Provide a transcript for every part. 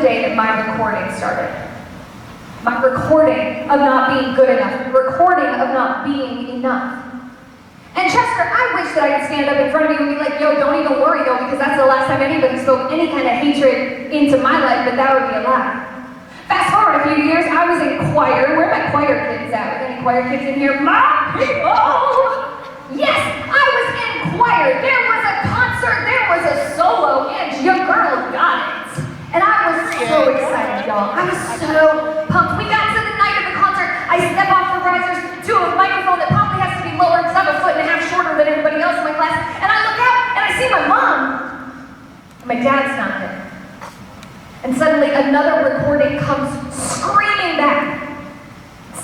day that my recording started. My recording of not being good enough. Recording of not being enough. And Chester, I wish that I could stand up in front of you and be like, yo, don't even worry though, because that's the last time anybody spoke any kind of hatred into my life, but that would be a lie. Fast forward a few years, I was in choir. Where are my choir kids at? Any choir kids in here? My people! Yes, I was in choir. There was a concert, there was a solo, and your girl got it. And I was so excited, y'all. I was so pumped. We got to the night of the concert. I step off the risers to a microphone that probably has to be lower because I'm a foot and a half shorter than everybody else in my class. And I look out and I see my mom. And my dad's not there. And suddenly another recording comes screaming back.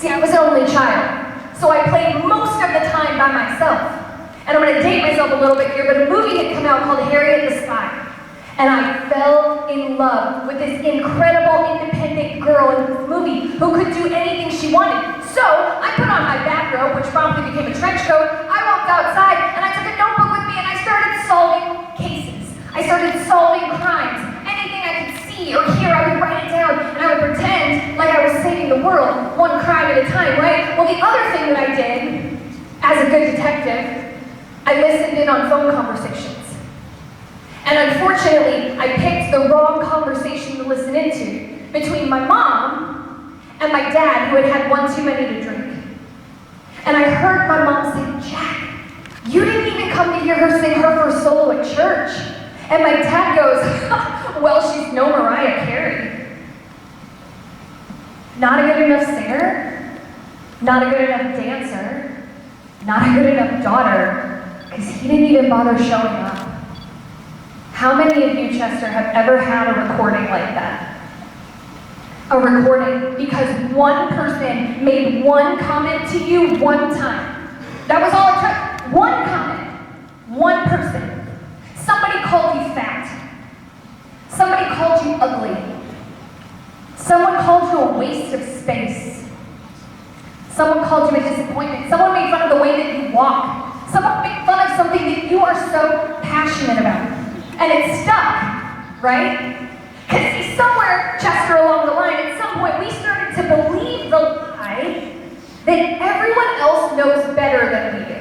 See, I was an only child. So I played most of the time by myself. And I'm going to date myself a little bit here, but a movie had come out called Harriet the Spy. And I fell in love with this incredible independent girl in this movie who could do anything she wanted. So I put on my bathrobe, which promptly became a trench coat. I walked outside and I took a notebook with me and I started solving cases. I started solving crimes. Anything I could see or hear, I would write it down and I would pretend like I was saving the world, one crime at a time, right? Well, the other thing that I did, as a good detective, I listened in on phone conversations. And unfortunately, I picked the wrong conversation to listen into between my mom and my dad, who had had one too many to drink. And I heard my mom say, Jack, you didn't even come to hear her sing her first solo at church. And my dad goes, well, she's no Mariah Carey. Not a good enough singer, not a good enough dancer, not a good enough daughter, because he didn't even bother showing up. How many of you, Chester, have ever had a recording like that? A recording because one person made one comment to you one time. That was all it took. One comment. One person. Somebody called you fat. Somebody called you ugly. Someone called you a waste of space. Someone called you a disappointment. Someone made fun of the way that you walk. Someone made fun of something that you are so passionate about. And it stuck, right? Because see, somewhere, Chester, along the line, at some point, we started to believe the lie that everyone else knows better than we do.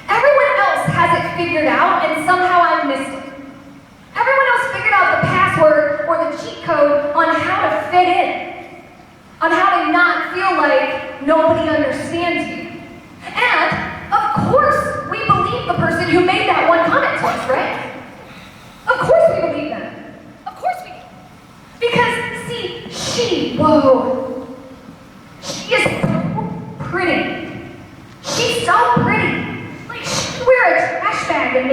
Everyone else has it figured out, and somehow I missed it. Everyone else figured out the password or the cheat code on how to fit in, on how to not feel like nobody understands you. And, of course, we believe the person who made that one comment to us, right? Of course we believe that. Of course we do. Because, see, she is so pretty. She's so pretty. Like, she could wear a trash bag and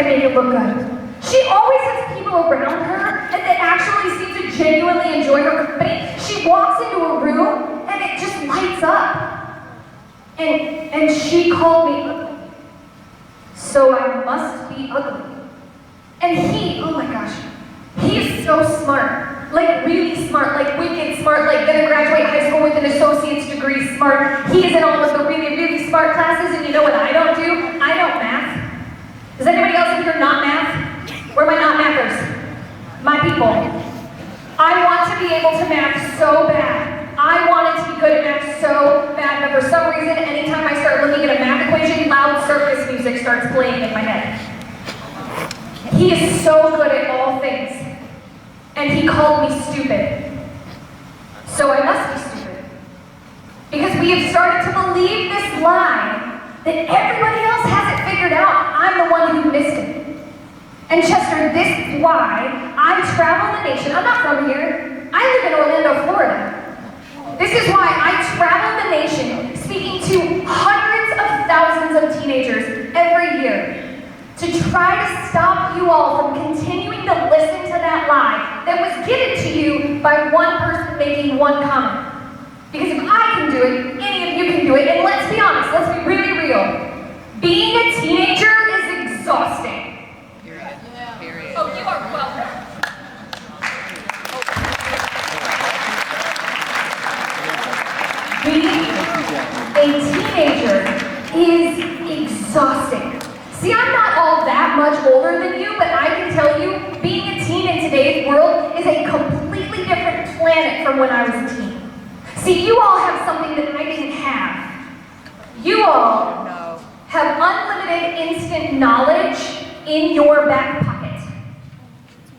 make it look good. She always has people around her and that actually seem to genuinely enjoy her company. She walks into a room and it just lights up. And she called me ugly. So I must be ugly. And he, oh my gosh, he is so smart. Like really smart, like wicked smart, like gonna graduate high school with an associate's degree smart. He is in all of the really, really smart classes, and you know what I don't do? I don't math. Does anybody else in here not math? Where are my not mathers? My people. I want to be able to math so bad. I wanted to be good at math so bad, but for some reason, anytime I start looking at a math equation, loud circus music starts playing in my head. He is so good at all things. And he called me stupid. So I must be stupid. Because we have started to believe this lie that everybody else has it figured out. I'm the one who missed it. And Chester, this is why I travel the nation. I'm not from here. I live in Orlando, Florida. This is why I travel the nation speaking to hundreds of thousands of teenagers every year to try to stop you all from continuing to listen to that lie that was given to you by one person making one comment. Because if I can do it, any of you can do it, and let's be honest, let's be really real. Being a teenager is exhausting. Period. Period. Oh, you are welcome. Being a teenager is exhausting. See, I'm not all that much older than you, but I can tell you, instant knowledge in your back pocket.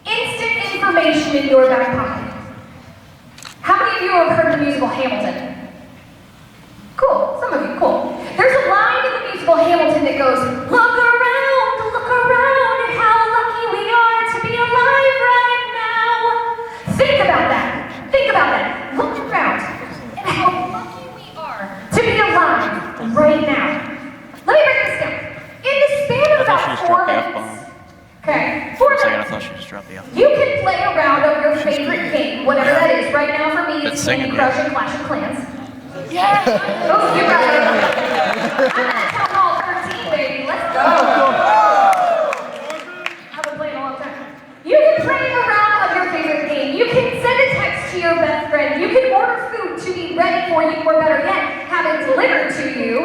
Instant information in your back pocket. How many of you have heard the musical Hamilton? Cool, some of you, cool. There's a line in the musical Hamilton that goes, look around at how lucky we are to be alive right now. Think about that. Think about that. Look around at how lucky we are to be alive right now. Let me break this down. In the span of about 4 minutes, okay, 4 minutes, I thought she just dropped the F. you can play a round of your favorite game, whatever that is. Right now for me, it's Candy Crush and Clash of Clans. Yeah! Oh, you got it. I'm at Town Hall 13, baby. Let's go. I've been playing a long time. You can play a round of your favorite game. You can send a text to your best friend. You can order food to be ready for you, or better yet, have it delivered to you.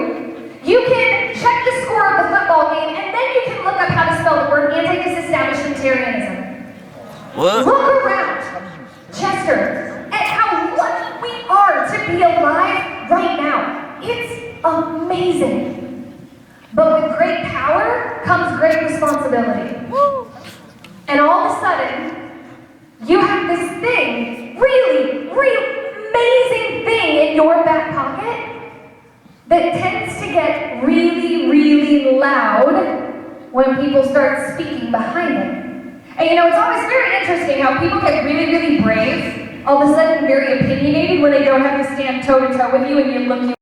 You can check the score of the football game, and then you can look up how to spell the word anti-disestablishmentarianism. What? Look around, Chester, at how lucky we are to be alive right now. It's amazing. But with great power comes great responsibility. And all of a sudden, you have this thing, really amazing thing in your back pocket that tends to get really loud when people start speaking behind it. And you know, it's always very interesting how people get really brave, all of a sudden very opinionated when they don't have to stand toe to toe with you and you look you